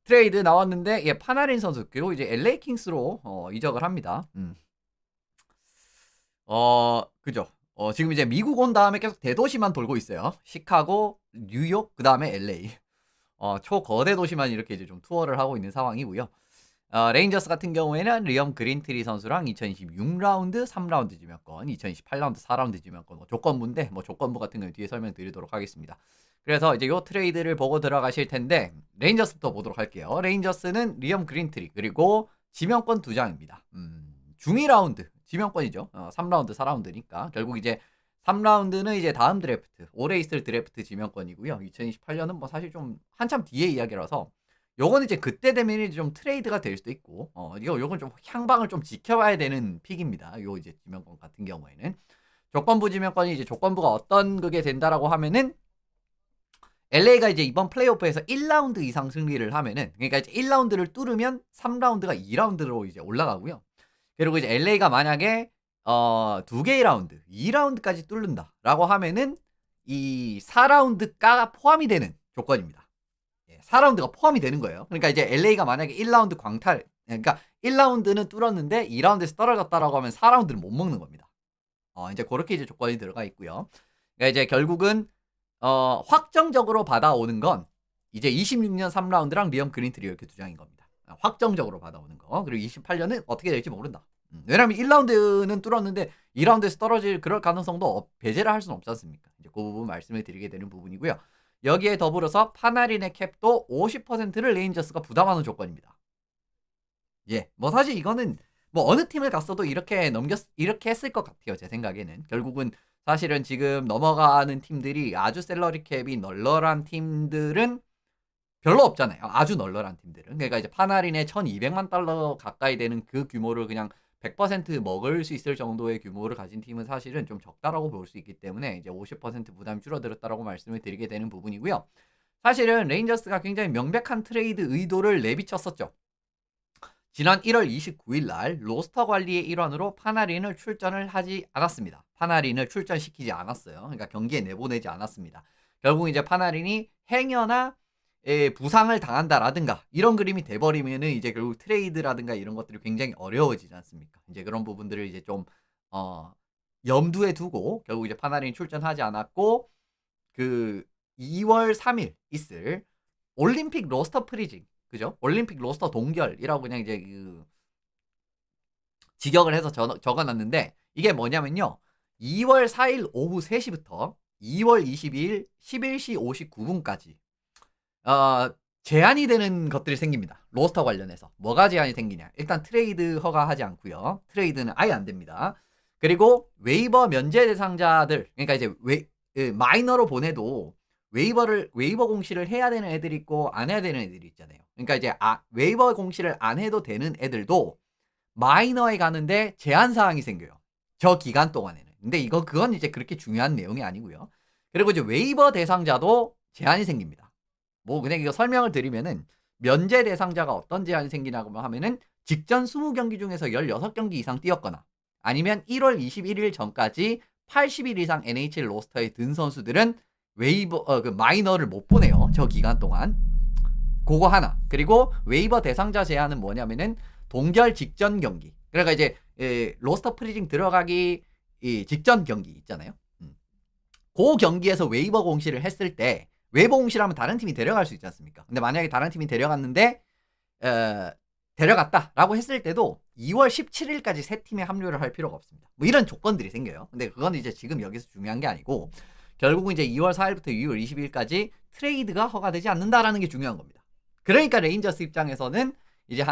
트레이드 나왔는데 예, 파나린 선수 그리고 이제 LA 킹스로 이적을 합니다. 그죠. 지금 이제 미국 온 다음에 계속 대도시만 돌고 있어요. 시카고, 뉴욕, 그 다음에 LA. 초거대 도시만 이렇게 이제 좀 투어를 하고 있는 상황이고요. 레인저스 같은 경우에는 리엄 그린트리 선수랑 2026라운드 3라운드 지명권, 2028라운드 4라운드 지명권, 조건부인데, 조건부 같은 경우는 뒤에 설명드리도록 하겠습니다. 그래서 이제 요 트레이드를 보고 들어가실 텐데, 레인저스부터 보도록 할게요. 레인저스는 리엄 그린트리, 그리고 지명권 2장입니다. 중위 라운드, 지명권이죠. 3라운드, 4라운드니까. 결국 이제 3라운드는 이제 다음 드래프트, 올해 있을 드래프트 지명권이고요. 2028년은 뭐 사실 좀 한참 뒤에 이야기라서, 요건 이제 그때 되면 좀 트레이드가 될 수도 있고, 요건 좀 향방을 좀 지켜봐야 되는 픽입니다. 요 이제 지명권 같은 경우에는. 조건부 지명권이 이제 조건부가 어떤 그게 된다라고 하면은, LA가 이제 이번 플레이오프에서 1라운드 이상 승리를 하면은, 그러니까 이제 1라운드를 뚫으면 3라운드가 2라운드로 이제 올라가고요. 그리고 이제 LA가 만약에 2개의 라운드, 2라운드까지 뚫는다라고 하면은 이 4라운드가 포함이 되는 조건입니다. 4라운드가 포함이 되는 거예요. 그러니까 이제 LA가 만약에 1라운드 광탈, 그러니까 1라운드는 뚫었는데 2라운드에서 떨어졌다라고 하면 4라운드는 못 먹는 겁니다. 이제 그렇게 이제 조건이 들어가 있고요. 그러니까 이제 결국은 확정적으로 받아오는 건 이제 26년 3라운드랑 리엄 그린트리 이렇게 2장인 겁니다. 확정적으로 받아오는 거. 그리고 28년은 어떻게 될지 모른다. 왜냐면 1라운드는 뚫었는데 2라운드에서 떨어질 그럴 가능성도 배제를 할 수는 없지 않습니까? 이제 그 부분 말씀을 드리게 되는 부분이고요. 여기에 더불어서 파나린의 캡도 50%를 레인저스가 부담하는 조건입니다. 예, 뭐 사실 이거는 뭐 어느 팀을 갔어도 이렇게 했을 것 같아요. 제 생각에는. 결국은 사실은 지금 넘어가는 팀들이 아주 셀러리 캡이 널널한 팀들은 별로 없잖아요. 아주 널널한 팀들은. 그러니까 이제 파나린의 1200만 달러 가까이 되는 그 규모를 그냥 100% 먹을 수 있을 정도의 규모를 가진 팀은 사실은 좀 적다라고 볼 수 있기 때문에 이제 50% 부담이 줄어들었다라고 말씀을 드리게 되는 부분이고요. 사실은 레인저스가 굉장히 명백한 트레이드 의도를 내비쳤었죠. 지난 1월 29일 날 로스터 관리의 일환으로 파나린을 출전을 하지 않았습니다. 파나린을 출전시키지 않았어요. 그러니까 경기에 내보내지 않았습니다. 결국 이제 파나린이 행여나 부상을 당한다라든가 이런 그림이 돼버리면은 이제 결국 트레이드라든가 이런 것들이 굉장히 어려워지지 않습니까? 이제 그런 부분들을 이제 좀 염두에 두고 결국 이제 파나린이 출전하지 않았고 그 2월 3일 있을 올림픽 로스터 프리징, 그죠? 올림픽 로스터 동결이라고 그냥 이제 그 직역을 해서 적어놨는데 이게 뭐냐면요. 2월 4일 오후 3시부터 2월 22일 11시 59분까지 제한이 되는 것들이 생깁니다. 로스터 관련해서. 뭐가 제한이 생기냐. 일단 트레이드 허가하지 않고요. 트레이드는 아예 안 됩니다. 그리고 웨이버 면제 대상자들, 그러니까 이제 마이너로 보내도 웨이버 공시를 해야 되는 애들이 있고 안 해야 되는 애들이 있잖아요. 그러니까 이제 웨이버 공시를 안 해도 되는 애들도 마이너에 가는데 제한 사항이 생겨요. 저 기간 동안에는. 근데 그건 이제 그렇게 중요한 내용이 아니고요. 그리고 이제 웨이버 대상자도 제한이 생깁니다. 뭐 그냥 이거 설명을 드리면은 면제 대상자가 어떤 제한이 생기냐고 하면은 직전 20경기 중에서 16경기 이상 뛰었거나 아니면 1월 21일 전까지 80일 이상 NHL 로스터에 든 선수들은 그 마이너를 못 보내요. 저 기간 동안. 그거 하나. 그리고 웨이버 대상자 제한은 뭐냐면은 동결 직전 경기. 그러니까 이제 로스터 프리징 들어가기 직전 경기 있잖아요. 그 경기에서 웨이버 공시를 했을 때 웨이버 공시를 하면 다른 팀이 데려갈 수 있지 않습니까? 근데 만약에 다른 팀이 데려갔는데 데려갔다라고 했을 때도 2월 17일까지 새 팀에 합류를 할 필요가 없습니다. 뭐 이런 조건들이 생겨요. 근데 그건 이제 지금 여기서 중요한 게 아니고 결국은 이제 2월 4일부터 2월 20일까지 트레이드가 허가되지 않는다라는 게 중요한 겁니다. 그러니까 레인저스 입장에서는 이제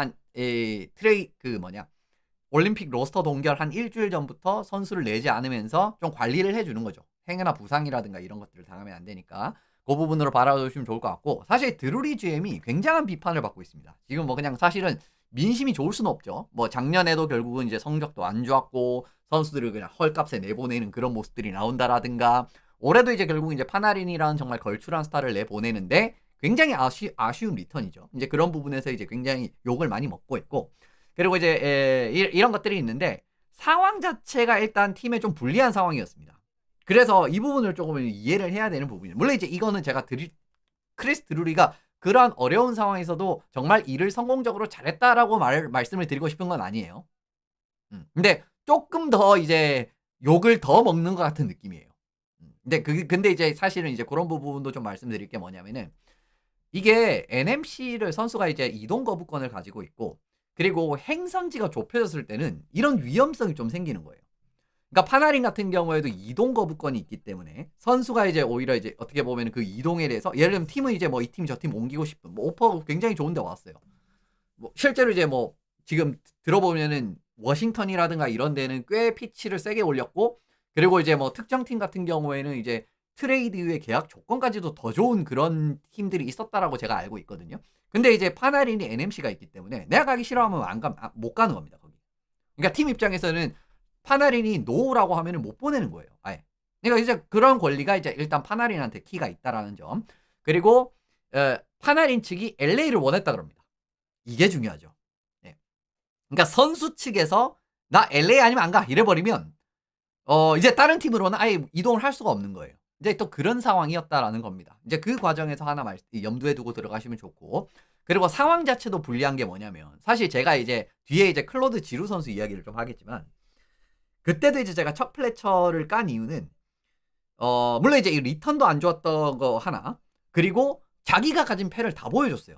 올림픽 로스터 동결 한 일주일 전부터 선수를 내지 않으면서 좀 관리를 해주는 거죠. 행여나 부상이라든가 이런 것들을 당하면 안 되니까 그 부분으로 바라보시면 좋을 것 같고 사실 드루리 GM이 굉장한 비판을 받고 있습니다. 지금 뭐 그냥 사실은 민심이 좋을 수는 없죠. 뭐 작년에도 결국은 이제 성적도 안 좋았고 선수들을 그냥 헐값에 내보내는 그런 모습들이 나온다라든가 올해도 이제 결국 이제 파나린이라는 정말 걸출한 스타를 내보내는데 굉장히 아쉬운 리턴이죠. 이제 그런 부분에서 이제 굉장히 욕을 많이 먹고 있고 그리고 이제 이런 것들이 있는데 상황 자체가 일단 팀에 좀 불리한 상황이었습니다. 그래서 이 부분을 조금 이해를 해야 되는 부분이에요. 물론 이제 이거는 제가 크리스 드루리가 그러한 어려운 상황에서도 정말 일을 성공적으로 잘했다라고 말씀을 드리고 싶은 건 아니에요. 근데 조금 더 이제 욕을 더 먹는 것 같은 느낌이에요. 근데 이제 사실은 이제 그런 부분도 좀 말씀드릴 게 뭐냐면은 이게 NMC를 선수가 이제 이동 거부권을 가지고 있고 그리고 행선지가 좁혀졌을 때는 이런 위험성이 좀 생기는 거예요. 그러니까 파나린 같은 경우에도 이동 거부권이 있기 때문에 선수가 이제 오히려 이제 어떻게 보면 그 이동에 대해서 예를 들면 팀은 이제 뭐 이 팀 저 팀 옮기고 싶은 뭐 오퍼가 굉장히 좋은 데 왔어요. 뭐 실제로 이제 뭐 지금 들어보면은 워싱턴이라든가 이런 데는 꽤 피치를 세게 올렸고 그리고 이제 뭐 특정 팀 같은 경우에는 이제 트레이드 이후에 계약 조건까지도 더 좋은 그런 팀들이 있었다라고 제가 알고 있거든요. 근데 이제 파나린이 NMC가 있기 때문에 내가 가기 싫어하면 못 가는 겁니다, 거기. 그러니까 팀 입장에서는 파나린이 노라고 하면은 못 보내는 거예요, 아예. 그러니까 이제 그런 권리가 이제 일단 파나린한테 키가 있다라는 점. 그리고 파나린 측이 LA를 원했다 그럽니다. 이게 중요하죠. 네. 그러니까 선수 측에서 나 LA 아니면 안 가 이래 버리면 이제 다른 팀으로는 아예 이동을 할 수가 없는 거예요. 이제 또 그런 상황이었다라는 겁니다. 이제 그 과정에서 하나 염두에 두고 들어가시면 좋고 그리고 상황 자체도 불리한 게 뭐냐면 사실 제가 이제 뒤에 이제 클로드 지루 선수 이야기를 좀 하겠지만 그때도 이제 제가 첫 플래처를 깐 이유는 물론 이제 이 리턴도 안 좋았던 거 하나 그리고 자기가 가진 패를 다 보여줬어요.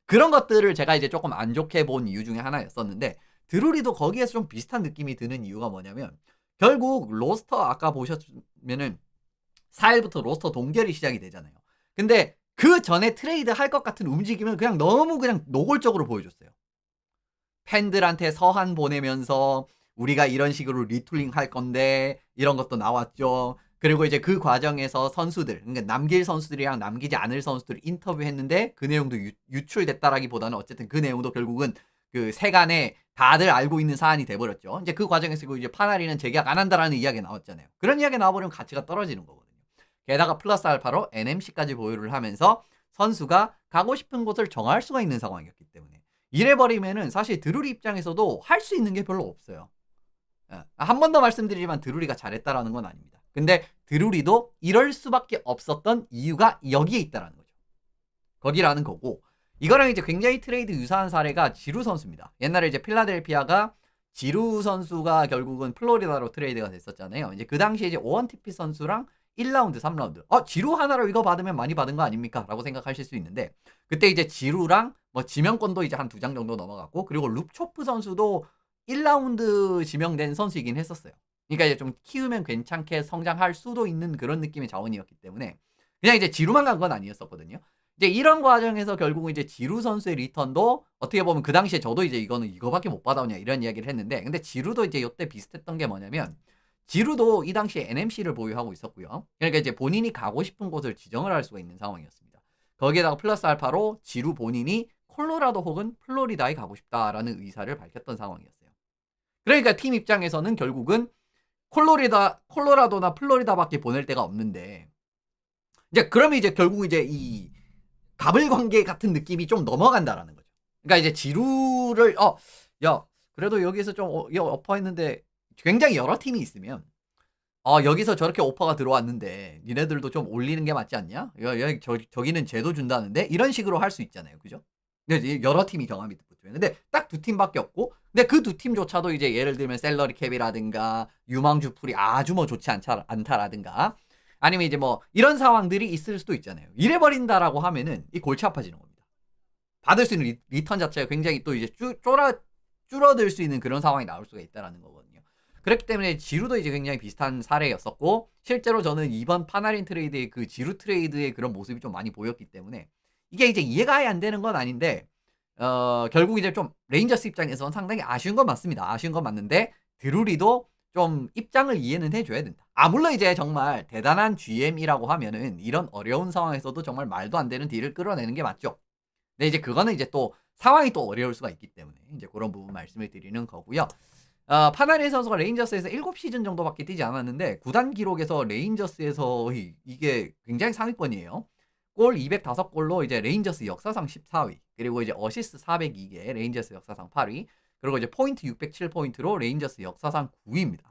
그런 것들을 제가 이제 조금 안 좋게 본 이유 중에 하나였었는데 드루리도 거기에서 좀 비슷한 느낌이 드는 이유가 뭐냐면 결국 로스터 아까 보셨면은 4일부터 로스터 동결이 시작이 되잖아요. 근데 그 전에 트레이드 할 것 같은 움직임을 그냥 너무 그냥 노골적으로 보여줬어요. 팬들한테 서한 보내면서 우리가 이런 식으로 리툴링 할 건데 이런 것도 나왔죠. 그리고 이제 그 과정에서 선수들, 그러니까 남길 선수들이랑 남기지 않을 선수들 인터뷰했는데 그 내용도 유출됐다라기보다는 어쨌든 그 내용도 결국은 그 세간에 다들 알고 있는 사안이 돼버렸죠. 이제 그 과정에서 이제 파나리는 재계약 안 한다라는 이야기가 나왔잖아요. 그런 이야기 나와버리면 가치가 떨어지는 거거든요. 게다가 플러스 알파로 NMC까지 보유를 하면서 선수가 가고 싶은 곳을 정할 수가 있는 상황이었기 때문에 이래버리면은 사실 드루리 입장에서도 할 수 있는 게 별로 없어요. 한 번 더 말씀드리지만 드루리가 잘했다라는 건 아닙니다. 근데 드루리도 이럴 수밖에 없었던 이유가 여기에 있다라는 거죠. 거기라는 거고 이거랑 이제 굉장히 트레이드 유사한 사례가 지루 선수입니다. 옛날에 이제 필라델피아가 지루 선수가 결국은 플로리다로 트레이드가 됐었잖아요. 이제 그 당시에 이제 오원 TP 선수랑 1라운드, 3라운드. 지루 하나로 이거 받으면 많이 받은 거 아닙니까? 라고 생각하실 수 있는데 그때 이제 지루랑 뭐 지명권도 이제 한 2장 정도 넘어갔고 그리고 룹초프 선수도 1라운드 지명된 선수이긴 했었어요. 그러니까 이제 좀 키우면 괜찮게 성장할 수도 있는 그런 느낌의 자원이었기 때문에 그냥 이제 지루만 간 건 아니었었거든요. 이제 이런 과정에서 결국은 이제 지루 선수의 리턴도 어떻게 보면 그 당시에 저도 이제 이거는 이거밖에 못 받아오냐 이런 이야기를 했는데 근데 지루도 이제 이때 비슷했던 게 뭐냐면 지루도 이 당시에 NMC를 보유하고 있었고요. 그러니까 이제 본인이 가고 싶은 곳을 지정을 할 수가 있는 상황이었습니다. 거기에다가 플러스 알파로 지루 본인이 콜로라도 혹은 플로리다에 가고 싶다라는 의사를 밝혔던 상황이었어요. 그러니까 팀 입장에서는 결국은 콜로라도나 플로리다밖에 보낼 데가 없는데 이제 그러면 이제 결국 이제 이 갑을 관계 같은 느낌이 좀 넘어간다라는 거죠. 그러니까 이제 지루를 야 그래도 여기서 좀 오퍼했는데 굉장히 여러 팀이 있으면 여기서 저렇게 오퍼가 들어왔는데 니네들도 좀 올리는 게 맞지 않냐? 저기는 제도 준다는데 이런 식으로 할 수 있잖아요, 그죠? 근데 여러 팀이 경험이 붙으면 근데 딱 두 팀밖에 없고 근데 그 두 팀조차도 이제 예를 들면 셀러리 캡이라든가 유망주 풀이 아주 뭐 좋지 않다라든가 아니면 이제 뭐 이런 상황들이 있을 수도 있잖아요. 이래 버린다라고 하면은 이 골치 아파지는 겁니다. 받을 수 있는 리턴 자체가 굉장히 또 이제 줄어들 수 있는 그런 상황이 나올 수가 있다라는 거거든요. 그렇기 때문에 지루도 이제 굉장히 비슷한 사례였었고 실제로 저는 이번 파나린 트레이드의 그 지루 트레이드의 그런 모습이 좀 많이 보였기 때문에 이게 이제 이해가 아예 안 되는 건 아닌데 결국 이제 좀 레인저스 입장에서는 상당히 아쉬운 건 맞습니다. 아쉬운 건 맞는데 드루리도 좀 입장을 이해는 해줘야 된다. 물론 이제 정말 대단한 GM이라고 하면은 이런 어려운 상황에서도 정말 말도 안 되는 딜을 끌어내는 게 맞죠. 근데 이제 그거는 이제 또 상황이 또 어려울 수가 있기 때문에 이제 그런 부분 말씀을 드리는 거고요. 파나리 선수가 레인저스에서 7시즌 정도밖에 뛰지 않았는데 구단 기록에서 레인저스에서 이게 굉장히 상위권이에요. 골 205골로 이제 레인저스 역사상 14위. 그리고 이제 어시스트 402개 레인저스 역사상 8위. 그리고 이제 포인트 607포인트로 레인저스 역사상 9위입니다.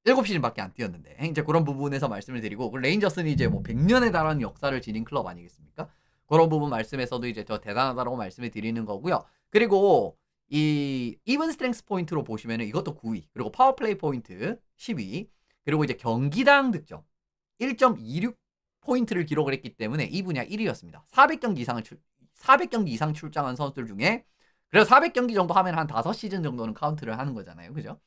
7시즌밖에 안 뛰었는데 이제 그런 부분에서 말씀을 드리고, 레인저스는 이제 뭐 100년에 달하는 역사를 지닌 클럽 아니겠습니까? 그런 부분 말씀에서도 이제 저 대단하다라고 말씀을 드리는 거고요. 그리고 이 이븐 스트렝스 포인트로 보시면은 이것도 9위, 그리고 파워플레이 포인트 10위, 그리고 이제 경기당 득점 1.26 포인트를 기록을 했기 때문에 이 분야 1위였습니다. 400경기 이상 출장한 선수들 중에, 그래서 400경기 정도 하면 한 5시즌 정도는 카운트를 하는 거잖아요. 그죠?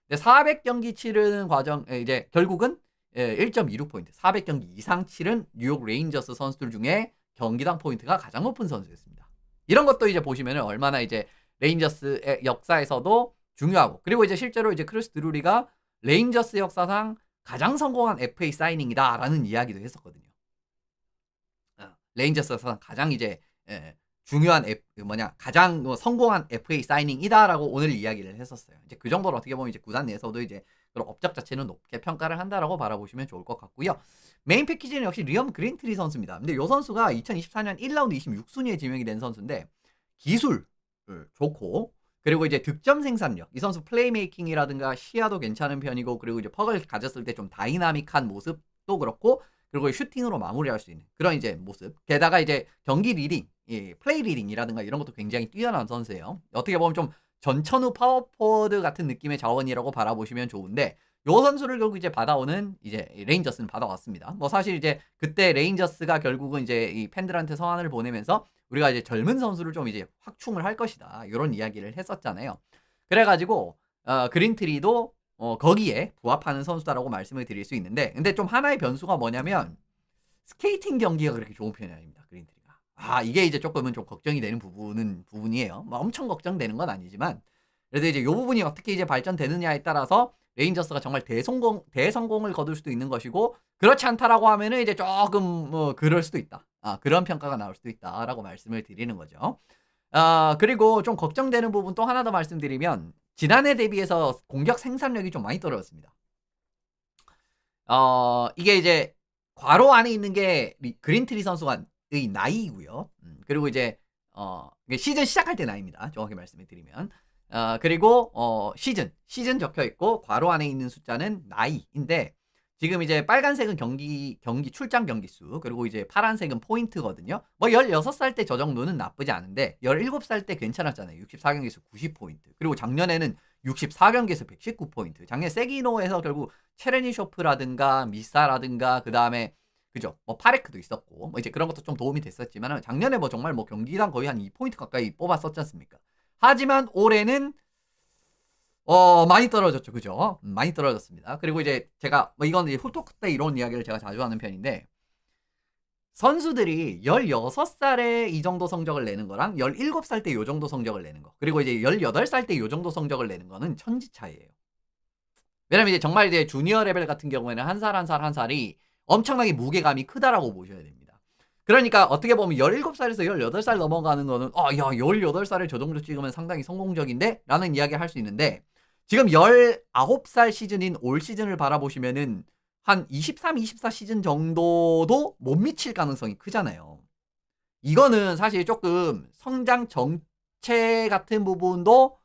근데 400경기 치르는 과정, 이제 결국은 1.26포인트, 400경기 이상 치른 뉴욕 레인저스 선수들 중에 경기당 포인트가 가장 높은 선수였습니다. 이런 것도 이제 보시면은 얼마나 이제 레인저스의 역사에서도 중요하고, 그리고 이제 실제로 이제 크리스 드루리가 레인저스 역사상 가장 성공한 FA 사이닝이다라는 이야기도 했었거든요. 레인저스 역사상 가장 이제 중요한 가장 성공한 FA 사이닝이다라고 오늘 이야기를 했었어요. 이제 그 정도로 어떻게 보면 이제 구단 내에서도 이제 그런 업적 자체는 높게 평가를 한다라고 바라보시면 좋을 것 같고요. 메인 패키지는 역시 리엄 그린트리 선수입니다. 근데 이 선수가 2024년 1라운드 26순위에 지명이 된 선수인데, 기술 좋고, 그리고 이제 득점 생산력, 이 선수 플레이메이킹이라든가 시야도 괜찮은 편이고, 그리고 이제 퍽을 가졌을 때 좀 다이나믹한 모습도 그렇고, 그리고 슈팅으로 마무리할 수 있는 그런 이제 모습, 게다가 이제 경기 리딩, 플레이 리딩이라든가 이런 것도 굉장히 뛰어난 선수예요. 어떻게 보면 좀 전천후 파워포워드 같은 느낌의 자원이라고 바라보시면 좋은데, 요 선수를 결국 이제 받아오는 이제 레인저스는 받아왔습니다. 뭐 사실 이제 그때 레인저스가 결국은 이제 이 팬들한테 서한을 보내면서 우리가 이제 젊은 선수를 좀 이제 확충을 할 것이다, 이런 이야기를 했었잖아요. 그래가지고 그린트리도 거기에 부합하는 선수다라고 말씀을 드릴 수 있는데, 근데 좀 하나의 변수가 뭐냐면 스케이팅 경기가 그렇게 좋은 편이 아닙니다, 그린트리가. 이게 이제 조금은 좀 걱정이 되는 부분이에요. 뭐 엄청 걱정되는 건 아니지만, 그래서 이제 이 부분이 어떻게 이제 발전되느냐에 따라서 레인저스가 정말 대성공을 거둘 수도 있는 것이고, 그렇지 않다라고 하면은 이제 조금 뭐 그럴 수도 있다. 그런 평가가 나올 수도 있다라고 말씀을 드리는 거죠. 그리고 좀 걱정되는 부분 또 하나 더 말씀드리면, 지난해 대비해서 공격 생산력이 좀 많이 떨어졌습니다. 이게 이제 괄호 안에 있는 게 그린트리 선수의 나이고요. 그리고 이제 시즌 시작할 때 나이입니다, 정확히 말씀을 드리면. 그리고 시즌 적혀 있고 괄호 안에 있는 숫자는 나이인데, 지금 이제 빨간색은 경기 출장 경기 수, 그리고 이제 파란색은 포인트거든요. 뭐 16살 때 저 정도는 나쁘지 않은데 17살 때 괜찮았잖아요. 64경기에서 90포인트. 그리고 작년에는 64경기에서 119포인트. 작년 세기노에서 결국 체레니쇼프라든가 미사라든가 그다음에 그죠? 뭐 파레크도 있었고 뭐 이제 그런 것도 좀 도움이 됐었지만, 작년에 뭐 정말 뭐 경기당 거의 한 2포인트 가까이 뽑았었지 않습니까? 하지만 올해는 많이 떨어졌죠. 그죠? 많이 떨어졌습니다. 그리고 이제 제가 뭐 이건 이제 훅토크 때 이런 이야기를 제가 자주 하는 편인데, 선수들이 16살에 이 정도 성적을 내는 거랑 17살 때 이 정도 성적을 내는 거, 그리고 이제 18살 때 이 정도 성적을 내는 거는 천지 차이예요. 왜냐면 이제 정말 이제 주니어 레벨 같은 경우에는 한 살 한 살 한 살이 엄청나게 무게감이 크다라고 보셔야 됩니다. 그러니까 어떻게 보면 17살에서 18살 넘어가는 거는 야 18살에 저 정도 찍으면 상당히 성공적인데? 라는 이야기를 할 수 있는데, 지금 19살 시즌인 올 시즌을 바라보시면은 한 23, 24 시즌 정도도 못 미칠 가능성이 크잖아요. 이거는 사실 조금 성장 정체 같은 부분도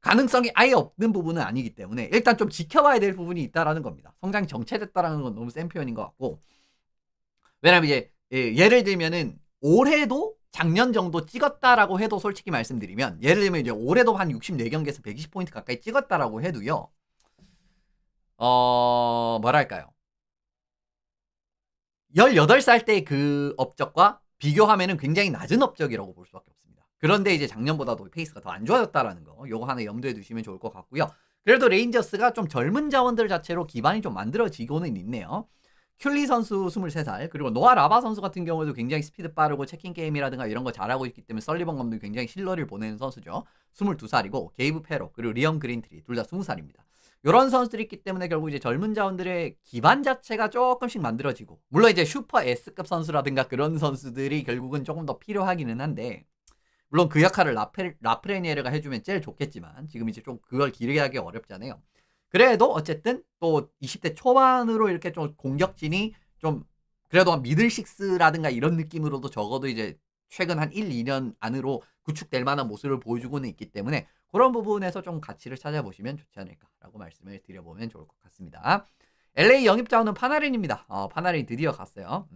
가능성이 아예 없는 부분은 아니기 때문에 일단 좀 지켜봐야 될 부분이 있다라는 겁니다. 성장이 정체됐다라는 건 너무 센 표현인 것 같고, 왜냐면 이제 예를 들면은 올해도 작년 정도 찍었다라고 해도, 솔직히 말씀드리면 예를 들면 이제 올해도 한 64경기에서 120포인트 가까이 찍었다라고 해도요, 뭐랄까요, 18살 때 그 업적과 비교하면은 굉장히 낮은 업적이라고 볼 수밖에 없습니다. 그런데 이제 작년보다도 페이스가 더 안 좋아졌다라는 거, 요거 하나 염두에 두시면 좋을 것 같고요. 그래도 레인저스가 좀 젊은 자원들 자체로 기반이 좀 만들어지고는 있네요. 큘리 선수 23살, 그리고 노아 라바 선수 같은 경우에도 굉장히 스피드 빠르고 체킹 게임이라든가 이런 거 잘하고 있기 때문에 설리번 감독이 굉장히 신뢰를 보내는 선수죠. 22살이고, 게이브 페로 그리고 리엄 그린트리 둘 다 20살입니다. 이런 선수들이 있기 때문에 결국 이제 젊은 자원들의 기반 자체가 조금씩 만들어지고, 물론 이제 슈퍼 S급 선수라든가 그런 선수들이 결국은 조금 더 필요하기는 한데, 물론 그 역할을 라프레니에르가 해주면 제일 좋겠지만 지금 이제 좀 그걸 길게 하기 어렵잖아요. 그래도 어쨌든 또 20대 초반으로 이렇게 좀 공격진이 좀 그래도 미들식스라든가 이런 느낌으로도 적어도 이제 최근 한 1, 2년 안으로 구축될 만한 모습을 보여주고는 있기 때문에 그런 부분에서 좀 가치를 찾아보시면 좋지 않을까라고 말씀을 드려보면 좋을 것 같습니다. LA 영입 자원은 파나린입니다. 파나린 드디어 갔어요.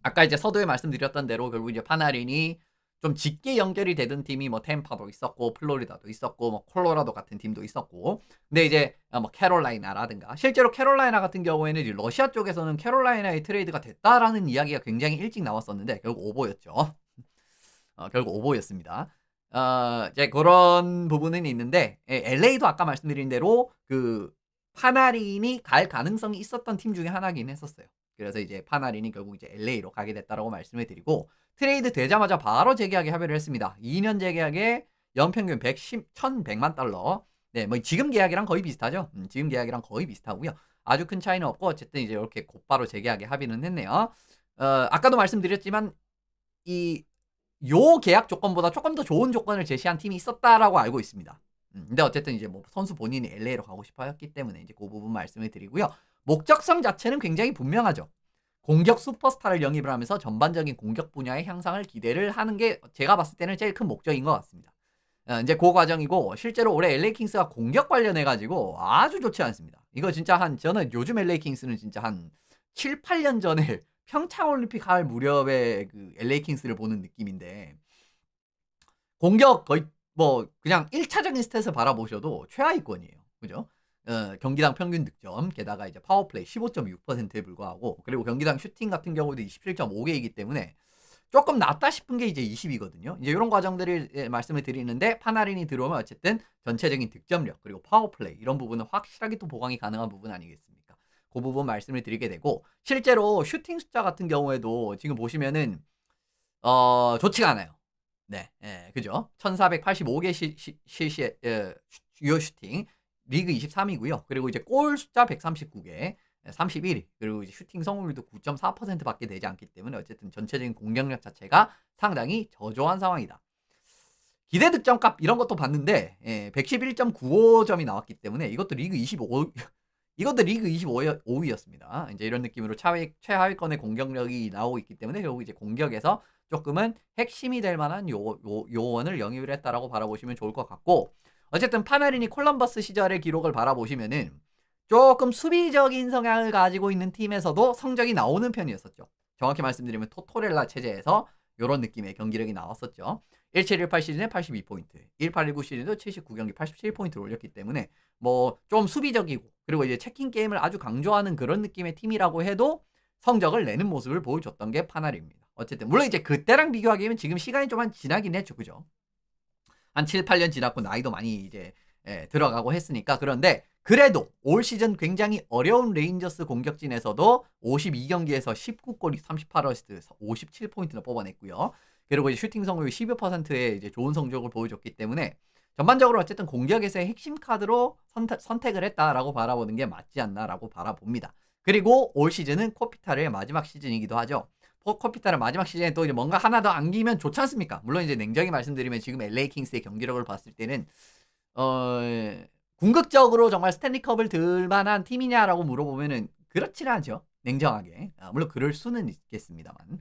아까 이제 서두에 말씀드렸던 대로 결국 이제 파나린이 좀 짙게 연결이 되던 팀이 뭐 템파도 있었고 플로리다도 있었고 뭐 콜로라도 같은 팀도 있었고, 근데 이제 뭐 캐롤라이나라든가, 실제로 캐롤라이나 같은 경우에는 이제 러시아 쪽에서는 캐롤라이나의 트레이드가 됐다라는 이야기가 굉장히 일찍 나왔었는데 결국 오보였죠. 결국 오보였습니다. 이제 그런 부분은 있는데, LA도 아까 말씀드린 대로 그 파나린이 갈 가능성이 있었던 팀 중에 하나긴 했었어요. 그래서 이제 파나린이 결국 이제 LA로 가게 됐다라고 말씀을 드리고, 트레이드 되자마자 바로 재계약에 합의를 했습니다. 2년 재계약에 연평균 1,100만 달러. 네, 뭐 지금 계약이랑 거의 비슷하죠. 지금 계약이랑 거의 비슷하고요. 아주 큰 차이는 없고 어쨌든 이제 이렇게 곧바로 재계약에 합의는 했네요. 아까도 말씀드렸지만 요 계약 조건보다 조금 더 좋은 조건을 제시한 팀이 있었다라고 알고 있습니다. 근데 어쨌든 이제 뭐 선수 본인이 LA로 가고 싶어 했기 때문에 이제 그 부분 말씀을 드리고요. 목적성 자체는 굉장히 분명하죠. 공격 슈퍼스타를 영입을 하면서 전반적인 공격 분야의 향상을 기대를 하는 게 제가 봤을 때는 제일 큰 목적인 것 같습니다. 이제 그 과정이고, 실제로 올해 LA 킹스가 공격 관련해가지고 아주 좋지 않습니다. 이거 진짜 저는 요즘 LA 킹스는 진짜 한 7, 8년 전에 평창올림픽 할 무렵에 그 LA 킹스를 보는 느낌인데, 공격 거의 뭐 그냥 1차적인 스탯을 바라보셔도 최하위권이에요. 그죠? 경기당 평균 득점, 게다가 이제 파워플레이 15.6%에 불과하고, 그리고 경기당 슈팅 같은 경우도 27.5개이기 때문에 조금 낫다 싶은 게 이제 20이거든요. 이제 이런 과정들을 말씀을 드리는데, 파나린이 들어오면 어쨌든 전체적인 득점력 그리고 파워플레이 이런 부분은 확실하게 또 보강이 가능한 부분 아니겠습니까? 그 부분 말씀을 드리게 되고, 실제로 슈팅 숫자 같은 경우에도 지금 보시면은 좋지가 않아요. 네, 그죠? 1,485개 주요 슈팅, 리그 23위고요. 그리고 이제 골 숫자 139개, 31위. 그리고 이제 슈팅 성공률도 9.4%밖에 되지 않기 때문에 어쨌든 전체적인 공격력 자체가 상당히 저조한 상황이다. 기대 득점값 이런 것도 봤는데 111.95점이 나왔기 때문에 이것도 리그 25위였습니다. 이제 이런 느낌으로 최하위권의 공격력이 나오고 있기 때문에 결국 이제 공격에서 조금은 핵심이 될 만한 요원을 영입을 했다라고 바라보시면 좋을 것 같고, 어쨌든 파나린이 콜럼버스 시절의 기록을 바라보시면은 조금 수비적인 성향을 가지고 있는 팀에서도 성적이 나오는 편이었었죠. 정확히 말씀드리면 토토렐라 체제에서 이런 느낌의 경기력이 나왔었죠. 1718 시즌에 82포인트, 1819 시즌도 79경기 87포인트를 올렸기 때문에 뭐 좀 수비적이고, 그리고 이제 체킹 게임을 아주 강조하는 그런 느낌의 팀이라고 해도 성적을 내는 모습을 보여줬던 게 파나리입니다. 어쨌든 물론 이제 그때랑 비교하기에는 지금 시간이 좀 지나긴 했죠. 그죠? 한 7, 8년 지났고 나이도 많이 이제 들어가고 했으니까. 그런데 그래도 올 시즌 굉장히 어려운 레인저스 공격진에서도 52경기에서 19골 38어시스트 57포인트나 뽑아냈고요. 그리고 이제 슈팅 성공률 12%의 이제 좋은 성적을 보여줬기 때문에 전반적으로 어쨌든 공격에서의 핵심 카드로 선택을 했다라고 바라보는 게 맞지 않나라고 바라봅니다. 그리고 올 시즌은 코피타르의 마지막 시즌이기도 하죠. 코피타르 마지막 시즌에 또 이제 뭔가 하나 더 안기면 좋지 않습니까? 물론 이제 냉정히 말씀드리면 지금 LA 킹스의 경기력을 봤을 때는 궁극적으로 정말 스탠리컵을 들 만한 팀이냐라고 물어보면은 그렇지는 않죠. 냉정하게. 물론 그럴 수는 있겠습니다만.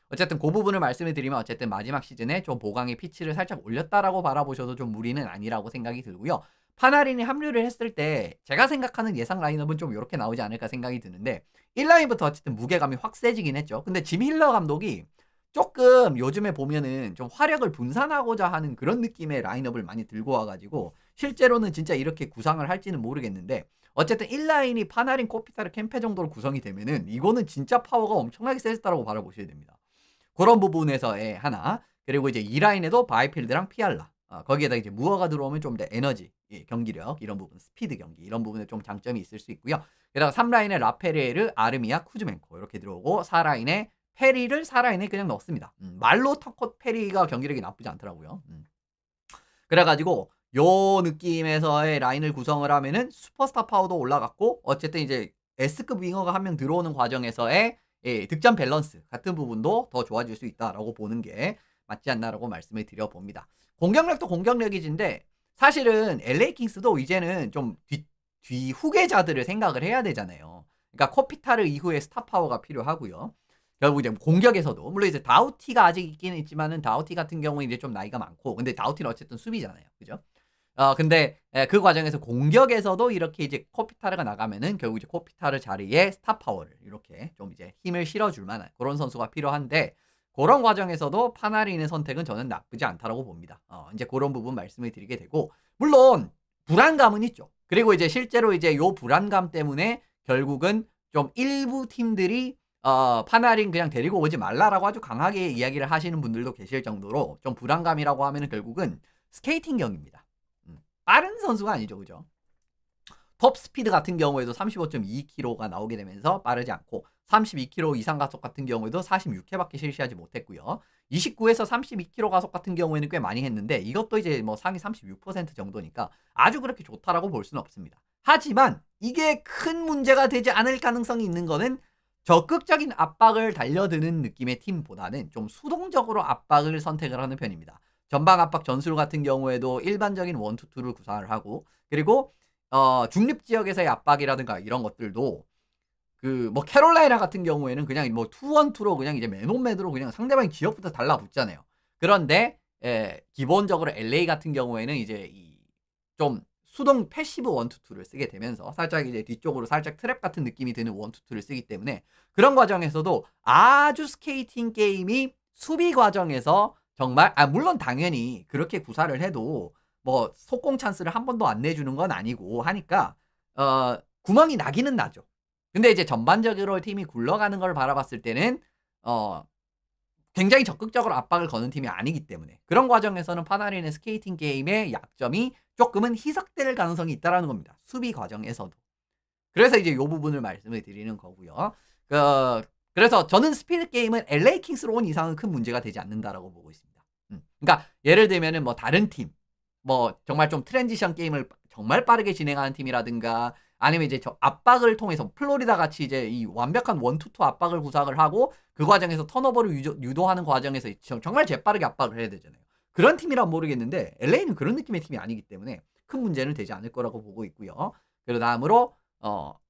어쨌든 그 부분을 말씀을 드리면 어쨌든 마지막 시즌에 좀 보강의 피치를 살짝 올렸다라고 바라보셔도 좀 무리는 아니라고 생각이 들고요. 파나린이 합류를 했을 때 제가 생각하는 예상 라인업은 좀 이렇게 나오지 않을까 생각이 드는데, 1라인부터 어쨌든 무게감이 확 세지긴 했죠. 근데 짐 힐러 감독이 조금 요즘에 보면은 좀 화력을 분산하고자 하는 그런 느낌의 라인업을 많이 들고 와가지고 실제로는 진짜 이렇게 구상을 할지는 모르겠는데, 어쨌든 1라인이 파나린, 코피타르, 캠페 정도로 구성이 되면은 이거는 진짜 파워가 엄청나게 세졌다라고 바라보셔야 됩니다. 그런 부분에서의 하나. 그리고 이제 2라인에도 바이필드랑 피알라. 거기에다 이제 무어가 들어오면 좀 더 에너지, 경기력, 이런 부분, 스피드 경기, 이런 부분에 좀 장점이 있을 수 있고요. 게다가 3라인에 라페레르, 아르미아, 쿠즈멘코 이렇게 들어오고, 4라인에 페리를 4라인에 그냥 넣습니다. 말로 터컷 페리가 경기력이 나쁘지 않더라고요. 그래가지고 요 느낌에서의 라인을 구성을 하면은 슈퍼스타 파워도 올라갔고, 어쨌든 이제 S급 윙어가 한 명 들어오는 과정에서의 득점 밸런스 같은 부분도 더 좋아질 수 있다라고 보는 게 맞지 않나라고 말씀을 드려봅니다. 공격력도 공격력이진데 사실은 LA 킹스도 이제는 좀 뒤후계자들을 생각을 해야 되잖아요. 그러니까 코피타르 이후에 스타 파워가 필요하고요. 결국 이제 공격에서도 물론 이제 다우티가 아직 있기는 있지만은 다우티 같은 경우는 이제 좀 나이가 많고, 근데 다우티는 어쨌든 수비잖아요. 그죠? 근데 그 과정에서 공격에서도 이렇게 이제 코피타르가 나가면은 결국 이제 코피타르 자리에 스타 파워를 이렇게 좀 이제 힘을 실어줄 만한 그런 선수가 필요한데 그런 과정에서도 파나리의 선택은 저는 나쁘지 않다라고 봅니다. 이제 그런 부분 말씀을 드리게 되고 물론 불안감은 있죠. 그리고 이제 실제로 이제 요 불안감 때문에 결국은 좀 일부 팀들이 파나린 그냥 데리고 오지 말라라고 아주 강하게 이야기를 하시는 분들도 계실 정도로 좀 불안감이라고 하면은 결국은 스케이팅경입니다. 빠른 선수가 아니죠, 그죠? 톱 스피드 같은 경우에도 35.2km가 나오게 되면서 빠르지 않고 32km 이상 가속 같은 경우에도 46회밖에 실시하지 못했고요. 29에서 32km 가속 같은 경우에는 꽤 많이 했는데 이것도 이제 뭐 상위 36% 정도니까 아주 그렇게 좋다라고 볼 수는 없습니다. 하지만 이게 큰 문제가 되지 않을 가능성이 있는 거는 적극적인 압박을 달려드는 느낌의 팀보다는 좀 수동적으로 압박을 선택을 하는 편입니다. 전방 압박 전술 같은 경우에도 일반적인 1-2-2를 구사를 하고 그리고 중립 지역에서의 압박이라든가 이런 것들도 그 뭐 캐롤라이나 같은 경우에는 그냥 뭐 2-1-2로 그냥 이제 맨온맨으로 그냥 상대방의 지역부터 달라붙잖아요. 그런데 기본적으로 LA 같은 경우에는 이제 이 좀 수동 패시브 1-2-2를 쓰게 되면서 살짝 이제 뒤쪽으로 살짝 트랩 같은 느낌이 드는 1-2-2를 쓰기 때문에 그런 과정에서도 아주 스케이팅 게임이 수비 과정에서 정말 물론 당연히 그렇게 구사를 해도 뭐 속공 찬스를 한 번도 안 내주는 건 아니고 하니까 구멍이 나기는 나죠. 근데 이제 전반적으로 팀이 굴러가는 걸 바라봤을 때는 어 굉장히 적극적으로 압박을 거는 팀이 아니기 때문에 그런 과정에서는 파나린의 스케이팅 게임의 약점이 조금은 희석될 가능성이 있다라는 겁니다. 수비 과정에서도. 그래서 이제 요 부분을 말씀을 드리는 거고요. 그래서 저는 스피드 게임은 LA 킹스로 온 이상은 큰 문제가 되지 않는다라고 보고 있습니다. 그러니까 예를 들면은 뭐 다른 팀, 뭐 정말 좀 트랜지션 게임을 정말 빠르게 진행하는 팀이라든가 아니면 이제 저 압박을 통해서 플로리다 같이 이제 이 완벽한 1-2-2 압박을 구사를 하고 그 과정에서 턴오버를 유도하는 과정에서 정말 재빠르게 압박을 해야 되잖아요. 그런 팀이란 모르겠는데 LA는 그런 느낌의 팀이 아니기 때문에 큰 문제는 되지 않을 거라고 보고 있고요. 그리고 다음으로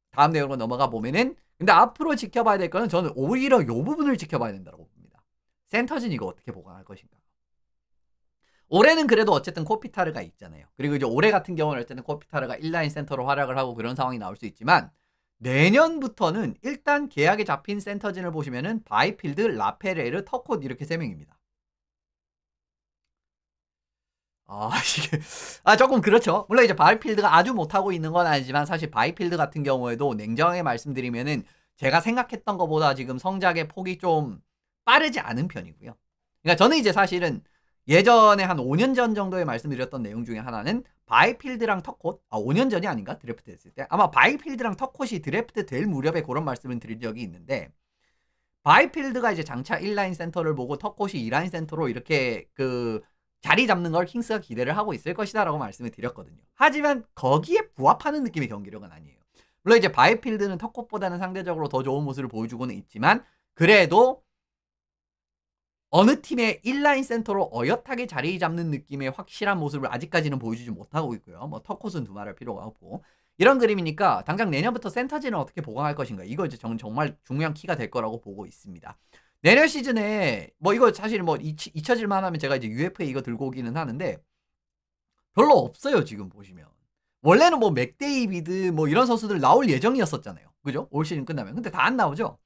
다음 내용으로 넘어가 보면은 근데 앞으로 지켜봐야 될 거는 저는 오히려 요 부분을 지켜봐야 된다고 봅니다. 센터진 이거 어떻게 보강할 것인가. 올해는 그래도 어쨌든 코피타르가 있잖아요. 그리고 이제 올해 같은 경우는 어쨌든 코피타르가 인라인 센터로 활약을 하고 그런 상황이 나올 수 있지만 내년부터는 일단 계약에 잡힌 센터진을 보시면은 바이필드, 라페레르, 터콧 이렇게 3명입니다. 이게 조금 그렇죠. 물론 이제 바이필드가 아주 못하고 있는 건 아니지만 사실 바이필드 같은 경우에도 냉정하게 말씀드리면은 제가 생각했던 것보다 지금 성장의 폭이 좀 빠르지 않은 편이고요. 그러니까 저는 이제 사실은 예전에 한 5년 전 정도에 말씀드렸던 내용 중에 하나는 바이필드랑 터콧 5년 전이 아닌가? 드래프트 됐을 때 아마 바이필드랑 터콧이 드래프트 될 무렵에 그런 말씀을 드린 적이 있는데 바이필드가 이제 장차 1라인 센터를 보고 터콧이 2라인 센터로 이렇게 그 자리 잡는 걸 킹스가 기대를 하고 있을 것이다라고 말씀을 드렸거든요. 하지만 거기에 부합하는 느낌의 경기력은 아니에요. 물론 이제 바이필드는 터콧보다는 상대적으로 더 좋은 모습을 보여주고는 있지만 그래도 어느 팀의 1라인 센터로 어엿하게 자리 잡는 느낌의 확실한 모습을 아직까지는 보여주지 못하고 있고요. 뭐 터콧은 두말할 필요가 없고 이런 그림이니까 당장 내년부터 센터진을 어떻게 보강할 것인가 이거 이제 정말 중요한 키가 될 거라고 보고 있습니다. 내년 시즌에 뭐 이거 사실 뭐 잊혀질만 하면 제가 이제 UFA 이거 들고 오기는 하는데 별로 없어요 지금 보시면. 원래는 뭐 맥데이비드 뭐 이런 선수들 나올 예정이었었잖아요. 그죠? 올 시즌 끝나면. 근데 다 안 나오죠.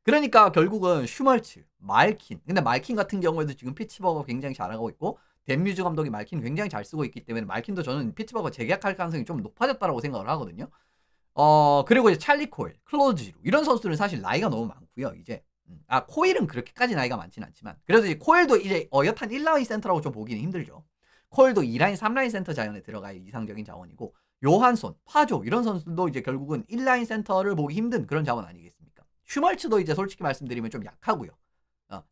그러니까 결국은 슈멀츠, 말킨. 근데 말킨 같은 경우에도 지금 피츠버거 굉장히 잘하고 있고 댄뮤즈 감독이 말킨 굉장히 잘 쓰고 있기 때문에 말킨도 저는 피츠버거 재계약할 가능성이 좀 높아졌다라고 생각을 하거든요. 그리고 이제 찰리 코일, 클로즈루 이런 선수들은 사실 나이가 너무 많고요. 이제 코일은 그렇게까지 나이가 많지는 않지만 그래도 이제 코일도 이제 어엿한 1라인 센터라고 좀 보기는 힘들죠. 코일도 2라인, 3라인 센터 자연에 들어가야 이상적인 자원이고 요한손, 파조 이런 선수들도 이제 결국은 1라인 센터를 보기 힘든 그런 자원 아니겠습니까? 슈멀츠도 이제 솔직히 말씀드리면 좀 약하고요.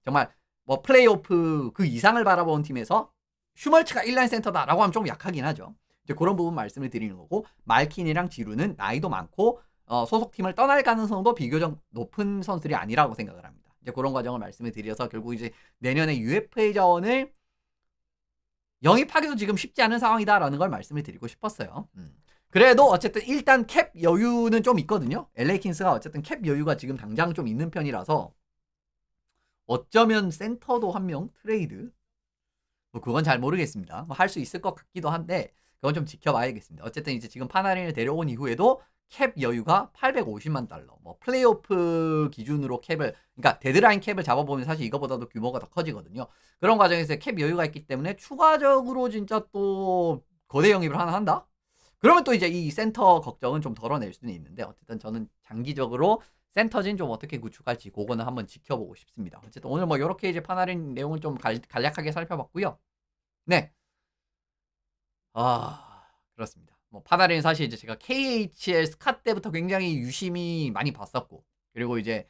정말 뭐 플레이오프 그 이상을 바라보는 팀에서 슈멀츠가 1라인 센터다라고 하면 좀 약하긴 하죠. 이제 그런 부분 말씀을 드리는 거고 말킨이랑 지루는 나이도 많고 소속팀을 떠날 가능성도 비교적 높은 선수들이 아니라고 생각을 합니다. 이제 그런 과정을 말씀을 드려서 결국 이제 내년에 UFA 자원을 영입하기도 지금 쉽지 않은 상황이다라는 걸 말씀을 드리고 싶었어요. 그래도 어쨌든 일단 캡 여유는 좀 있거든요. LA 킹스가 어쨌든 캡 여유가 지금 당장 좀 있는 편이라서 어쩌면 센터도 한 명 트레이드 뭐 그건 잘 모르겠습니다. 뭐 할 수 있을 것 같기도 한데 그건 좀 지켜봐야겠습니다. 어쨌든 이제 지금 파나린을 데려온 이후에도 캡 여유가 850만 달러. 뭐 플레이오프 기준으로 캡을 그러니까 데드라인 캡을 잡아보면 사실 이거보다도 규모가 더 커지거든요. 그런 과정에서 캡 여유가 있기 때문에 추가적으로 진짜 또 거대 영입을 하나 한다? 그러면 또 이제 이 센터 걱정은 좀 덜어낼 수는 있는데 어쨌든 저는 장기적으로 센터진 좀 어떻게 구축할지 그거는 한번 지켜보고 싶습니다. 어쨌든 오늘 뭐 이렇게 이제 파나린 내용을 좀 간략하게 살펴봤고요. 네. 그렇습니다. 뭐 파나리는 사실 이제 제가 KHL 스카 때부터 굉장히 유심히 많이 봤었고 그리고 이제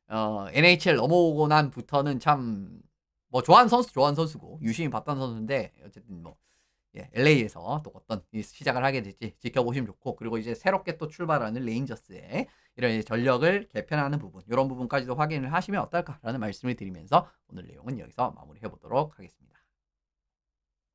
NHL 넘어오고 난부터는 참 뭐 좋아하는 선수고 유심히 봤던 선수인데 어쨌든 뭐 예, LA에서 또 어떤 시작을 하게 될지 지켜보시면 좋고 그리고 이제 새롭게 또 출발하는 레인저스의 이런 전력을 개편하는 부분 이런 부분까지도 확인을 하시면 어떨까라는 말씀을 드리면서 오늘 내용은 여기서 마무리해 보도록 하겠습니다.